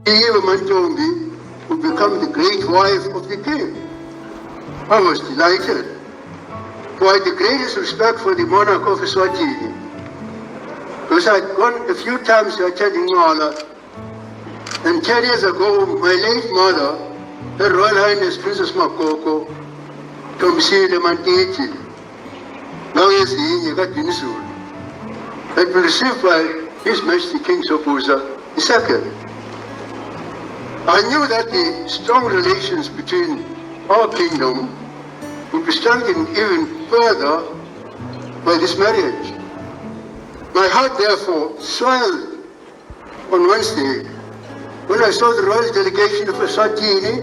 Mantfombi would become the great wife of the king. I was delighted, for I had the greatest respect for the monarch of Eswatini, because I'd gone a few times to attending Mala, and 10 years ago, my late mother, Her Royal Highness Princess Makoko, Tomsile Mantiti, now is the Zulu, had been received by His Majesty King Sopuza II. I knew that the strong relations between our kingdom would be strengthened even further by this marriage. My heart therefore swelled on Wednesday when I saw the royal delegation of Eswatini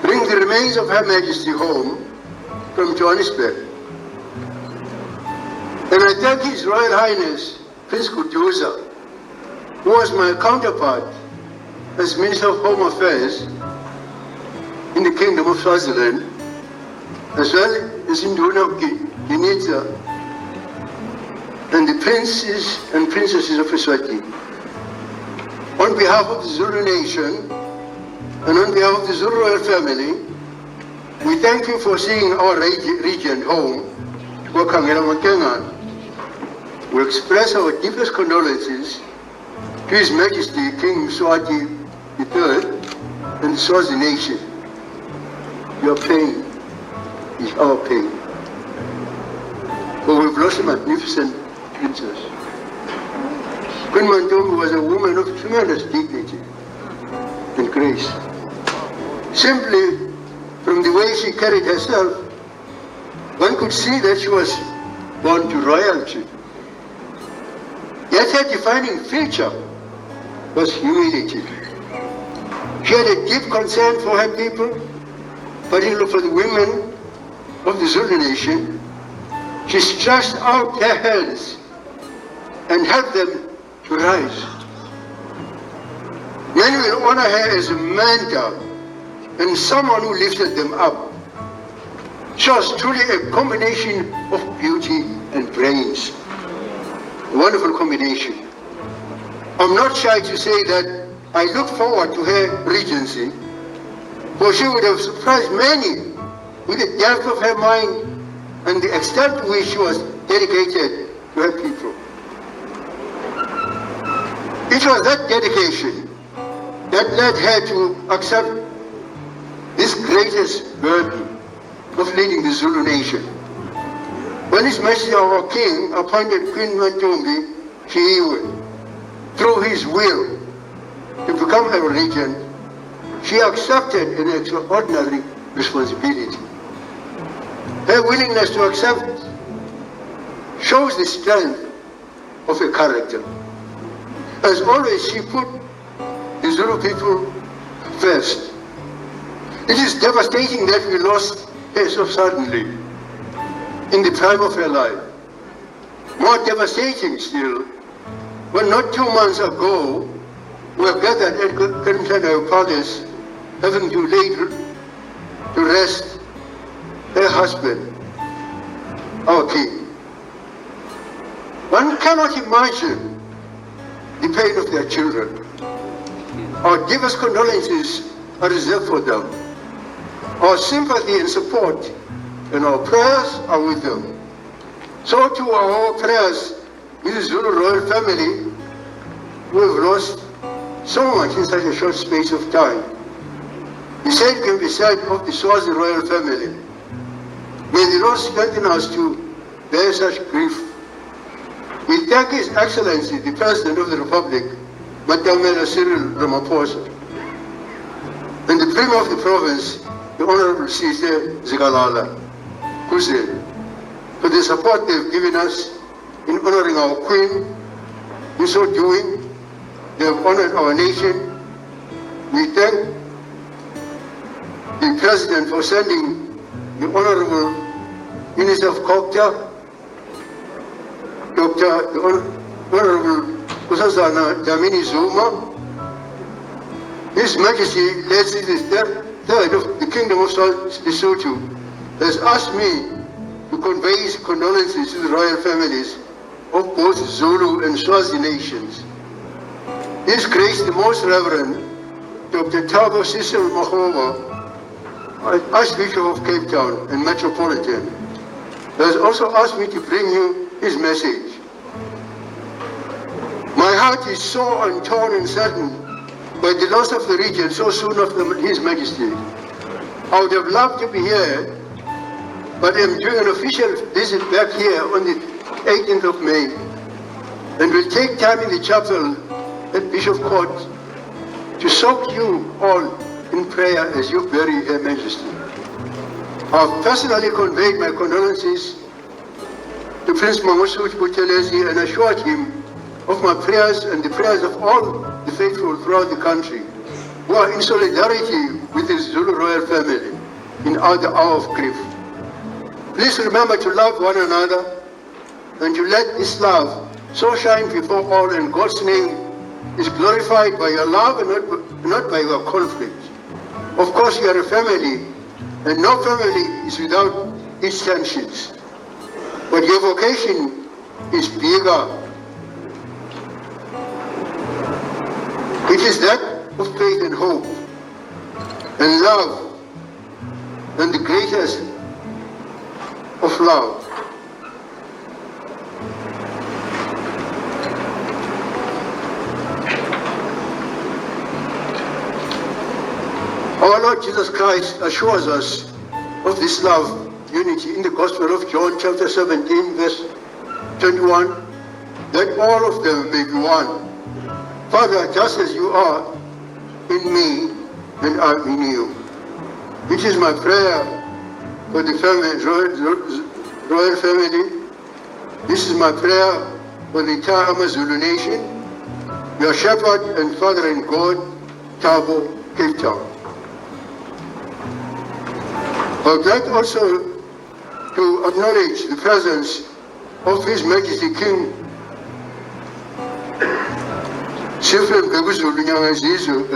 bring the remains of Her Majesty home from Johannesburg. And I thank His Royal Highness Prince Kutuza, who was my counterpart as Minister of Home Affairs in the Kingdom of Swaziland, as well as in Induna of Guinea, and the princes and princesses of Eswatini. On behalf of the Zulu nation and on behalf of the Zulu royal family, we thank you for seeing our region home. We express our deepest condolences to His Majesty King Mswati III and the Swazi nation. Your pain is our pain. For we've lost a magnificent princess. Queen Mantfombi was a woman of tremendous dignity and grace. Simply from the way she carried herself, one could see that she was born to royalty. Yet her defining feature was humility. She had a deep concern for her people, particularly for the women of the Zulu nation. She stretched out her hands and helped them to rise. Many will honor her as a mentor and someone who lifted them up. She was truly a combination of beauty and brains. A wonderful combination. I'm not shy to say that I look forward to her regency, for she would have surprised many with the depth of her mind and the extent to which she was dedicated to her people. It was that dedication that led her to accept this greatest burden of leading the Zulu nation. When His Majesty our King appointed Queen Mantfombi through his will to become a regent, she accepted an extraordinary responsibility. Her willingness to accept shows the strength of her character. As always, she put the Zulu people first. It is devastating that we lost her so suddenly in the prime of her life. More devastating still, when not 2 months ago, we were gathered at Karimshana Palace, having to lay to rest her husband, our king. One cannot imagine the pain of their children. Our deepest condolences are reserved for them. Our sympathy and support and our prayers are with them. So too are our prayers with the Zulu royal family, who have lost so much in such a short space of time. The same can be said of the Swazi royal family. May the Lord strengthen us to bear such grief. We thank His Excellency, the President of the Republic, Matamela Cyril Ramaphosa, and the Premier of the province, the Honorable Sise Zikalala Kuze, for the support they've given us in honoring our Queen. In so doing, they have honored our nation. We thank the President for sending the Honorable Minister of Culture, the Honorable Dlamini Zuma. His Majesty, the third of the Kingdom of Lesotho, has asked me to convey his condolences to the royal families of both Zulu and Swazi nations. His Grace the Most Reverend Dr. Thabo Cecil Makgoba, Archbishop of Cape Town and Metropolitan, has also asked me to bring you his message. My heart is so torn and saddened by the loss of the region so soon after His Majesty. I would have loved to be here, but I'm doing an official visit back here on the 18th of May, and will take time in the chapel at Bishop Court to soak you all in prayer as you bury Her Majesty. I've personally conveyed my condolences to Prince Mangosuthu Buthelezi and assured him of my prayers and the prayers of all the faithful throughout the country who are in solidarity with the Zulu royal family in the hour of grief. Please remember to love one another and to let this love so shine before all, and God's name is glorified by your love and not by your conflict. Of course, you are a family, and no family is without its tensions. But your vocation is bigger. It is that of faith and hope and love, and the greatest of love. Our Lord Jesus Christ assures us of this love, unity in the Gospel of John chapter 17 verse 21, that all of them may be one. Father, just as you are in me and I in you. It is my prayer for the family, royal family. This is my prayer for the entire Zulu nation, your shepherd and father in God, Thabo, Cape Town. I would like also to acknowledge the presence of His Majesty King Sifren Beguzulu Nyangazizwe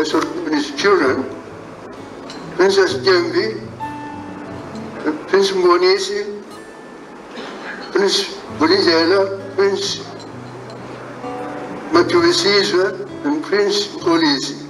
and his children, Princess Dembi, Prince Mbonisi, Prince Bulizela, Prince Matuvesizwe, and Prince Polisi.